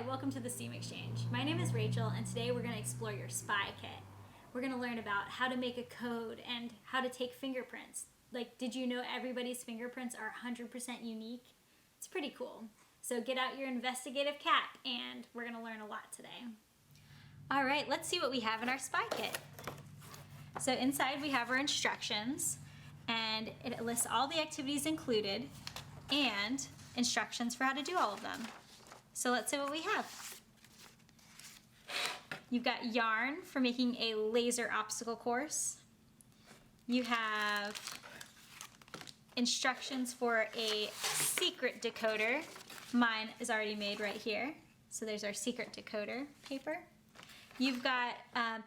Hi, welcome to the Steam Exchange. My name is Rachel, and today we're going to explore your spy kit. We're going to learn about how to make a code and how to take fingerprints. Like, did you know everybody's fingerprints are 100% unique? It's pretty cool. So get out your investigative cap, and we're going to learn a lot today. All right, let's see what we have in our spy kit. So inside we have our instructions, and it lists all the activities included and instructions for how to do all of them. So let's see what we have. You've got yarn for making a laser obstacle course. You have instructions for a secret decoder. Mine is already made right here. So there's our secret decoder paper. You've got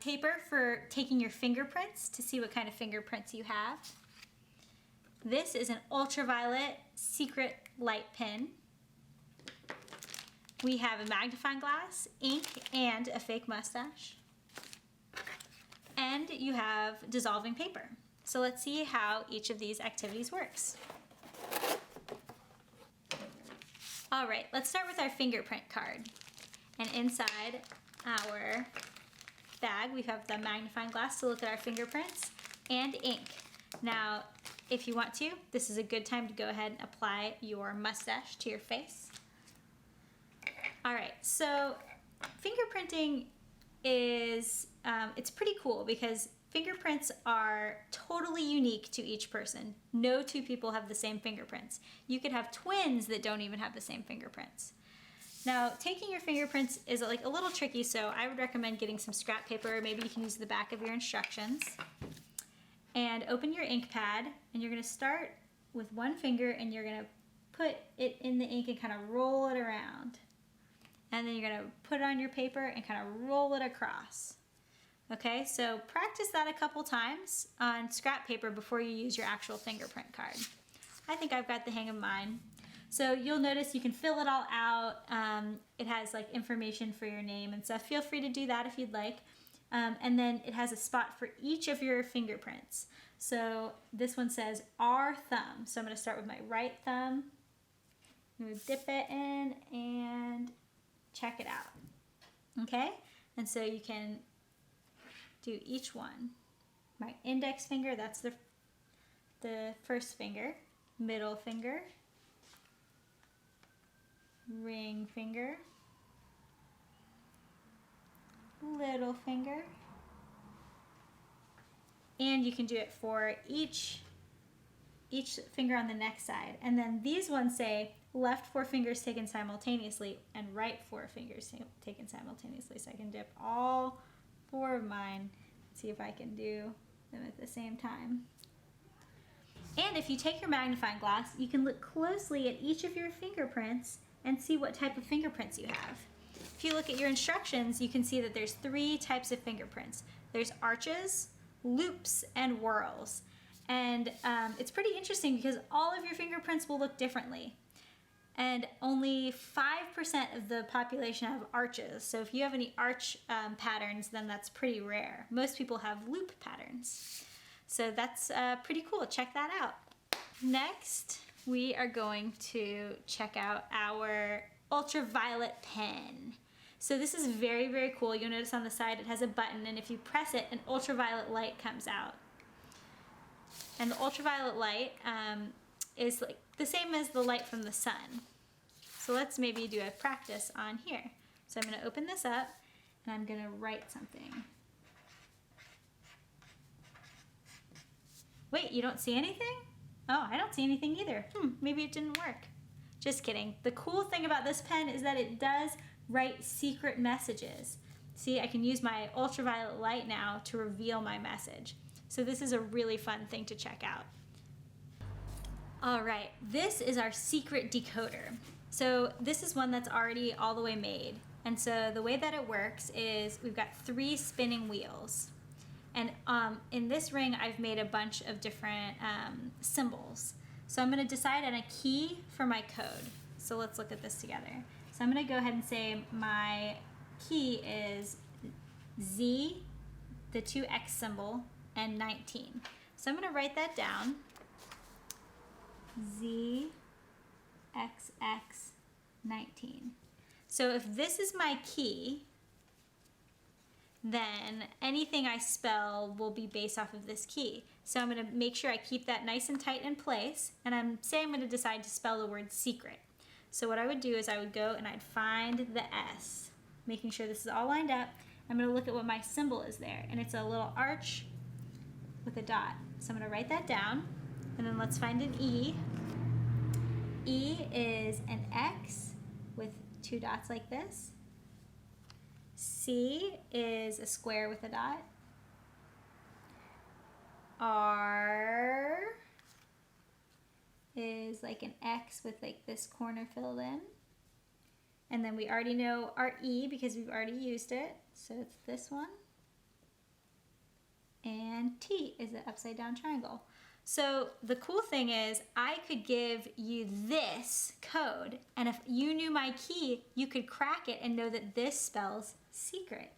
paper for taking your fingerprints to see what kind of fingerprints you have. This is an ultraviolet secret light pen. We have a magnifying glass, ink, and a fake mustache. And you have dissolving paper. So let's see how each of these activities works. All right, let's start with our fingerprint card. And inside our bag, we have the magnifying glass to look at our fingerprints and ink. Now, if you want to, this is a good time to go ahead and apply your mustache to your face. All right, so fingerprinting is, it's pretty cool because fingerprints are totally unique to each person. No two people have the same fingerprints. You could have twins that don't even have the same fingerprints. Now, taking your fingerprints is like a little tricky, so I would recommend getting some scrap paper. Maybe you can use the back of your instructions. And open your ink pad, and you're gonna start with one finger, and you're gonna put it in the ink and kind of roll it around. And then you're gonna put it on your paper and kind of roll it across. Okay, so practice that a couple times on scrap paper before you use your actual fingerprint card. I think I've got the hang of mine. So you'll notice you can fill it all out. It has like information for your name and stuff. Feel free to do that if you'd like. And then it has a spot for each of your fingerprints. So this one says R thumb. So I'm gonna start with my right thumb. I'm gonna dip it in and check it out. Okay? And so you can do each one. My index finger, that's the first finger. Middle finger. Ring finger. Little finger. And you can do it for each finger on the next side. And then these ones say left 4 fingers taken simultaneously and right 4 fingers taken simultaneously. So I can dip all 4 of mine and see if I can do them at the same time. And if you take your magnifying glass, you can look closely at each of your fingerprints and see what type of fingerprints you have. If you look at your instructions, you can see that there's 3 types of fingerprints. There's arches, loops, and whorls. And it's pretty interesting because all of your fingerprints will look differently. And only 5% of the population have arches. So if you have any arch patterns, then that's pretty rare. Most people have loop patterns. So that's pretty cool. Check that out. Next, we are going to check out our ultraviolet pen. So this is very, very cool. You'll notice on the side it has a button, and if you press it, an ultraviolet light comes out. And the ultraviolet light is like the same as the light from the sun. So let's maybe do a practice on here. So I'm gonna open this up and I'm gonna write something. Wait, you don't see anything? Oh, I don't see anything either. Maybe it didn't work. Just kidding. The cool thing about this pen is that it does write secret messages. See, I can use my ultraviolet light now to reveal my message. So this is a really fun thing to check out. All right, this is our secret decoder. So this is one that's already all the way made. And so the way that it works is we've got 3 spinning wheels. And in this ring, I've made a bunch of different symbols. So I'm gonna decide on a key for my code. So let's look at this together. So I'm gonna go ahead and say my key is Z, the 2X symbol, and 19. So I'm gonna write that down. Z, XX, 19. So if this is my key, then anything I spell will be based off of this key. So I'm going to make sure I keep that nice and tight in place, and I'm going to decide to spell the word secret. So what I would do is I would go and I'd find the S, making sure this is all lined up. I'm going to look at what my symbol is there, and it's a little arch with a dot. So I'm going to write that down, and then let's find an E. E is an X with two dots like this. C is a square with a dot. R is like an X with like this corner filled in. And then we already know our E because we've already used it. So it's this one. And T is an upside down triangle. So the cool thing is I could give you this code, and if you knew my key, you could crack it and know that this spells secret.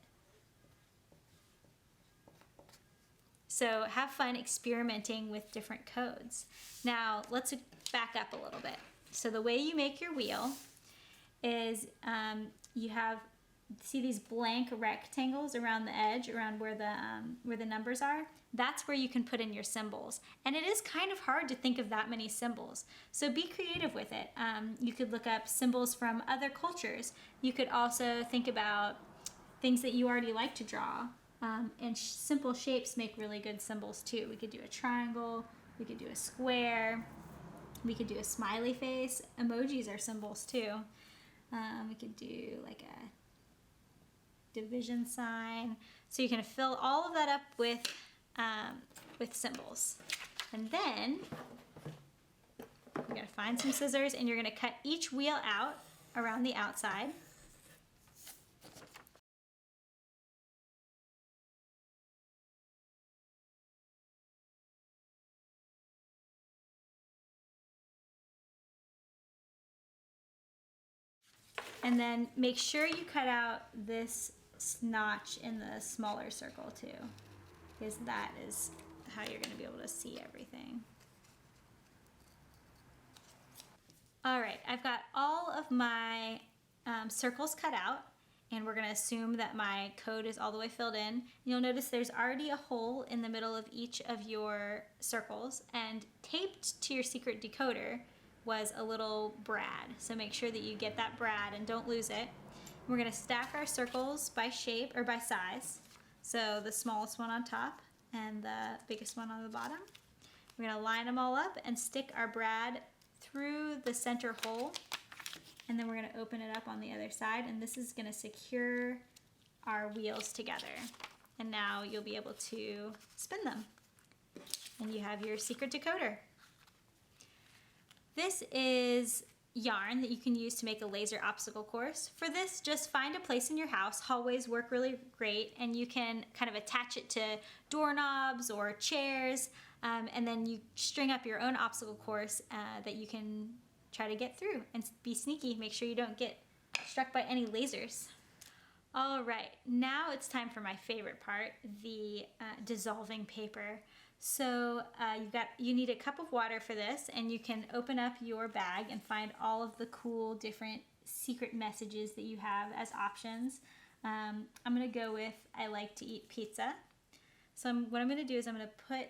So have fun experimenting with different codes. Now let's back up a little bit. So the way you make your wheel is you have, see these blank rectangles around the edge, around where the numbers are? That's where you can put in your symbols. And it is kind of hard to think of that many symbols. So be creative with it. You could look up symbols from other cultures. You could also think about things that you already like to draw. And simple shapes make really good symbols too. We could do a triangle, we could do a square, we could do a smiley face. Emojis are symbols too. We could do like a division sign. So you can fill all of that up with symbols. And then you're gonna find some scissors and you're gonna cut each wheel out around the outside. And then make sure you cut out this notch in the smaller circle too, because that is how you're going to be able to see everything. All right, I've got all of my circles cut out, and we're going to assume that my code is all the way filled in. You'll notice there's already a hole in the middle of each of your circles, and taped to your secret decoder was a little brad. So make sure that you get that brad and don't lose it. We're going to stack our circles by shape or by size. So the smallest one on top and the biggest one on the bottom. We're going to line them all up and stick our brad through the center hole. And then we're going to open it up on the other side, and this is going to secure our wheels together. And now you'll be able to spin them. And you have your secret decoder. This is yarn that you can use to make a laser obstacle course. For this, just find a place in your house. Hallways work really great, and you can kind of attach it to doorknobs or chairs, and then you string up your own obstacle course that you can try to get through and be sneaky. Make sure you don't get struck by any lasers. All right, now it's time for my favorite part, the dissolving paper. So you need a cup of water for this, and you can open up your bag and find all of the cool different secret messages that you have as options. I'm gonna go with I like to eat pizza. So what I'm gonna do is I'm gonna put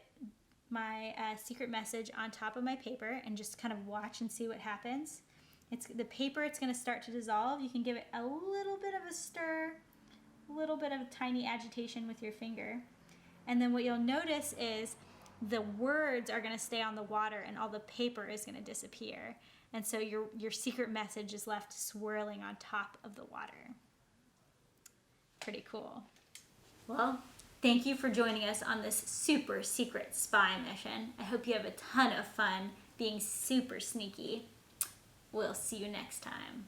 my secret message on top of my paper and just kind of watch and see what happens. The paper, it's gonna start to dissolve. You can give it a little bit of a stir, a little bit of a tiny agitation with your finger. And then what you'll notice is the words are going to stay on the water and all the paper is going to disappear. And so your secret message is left swirling on top of the water. Pretty cool. Well, thank you for joining us on this super secret spy mission. I hope you have a ton of fun being super sneaky. We'll see you next time.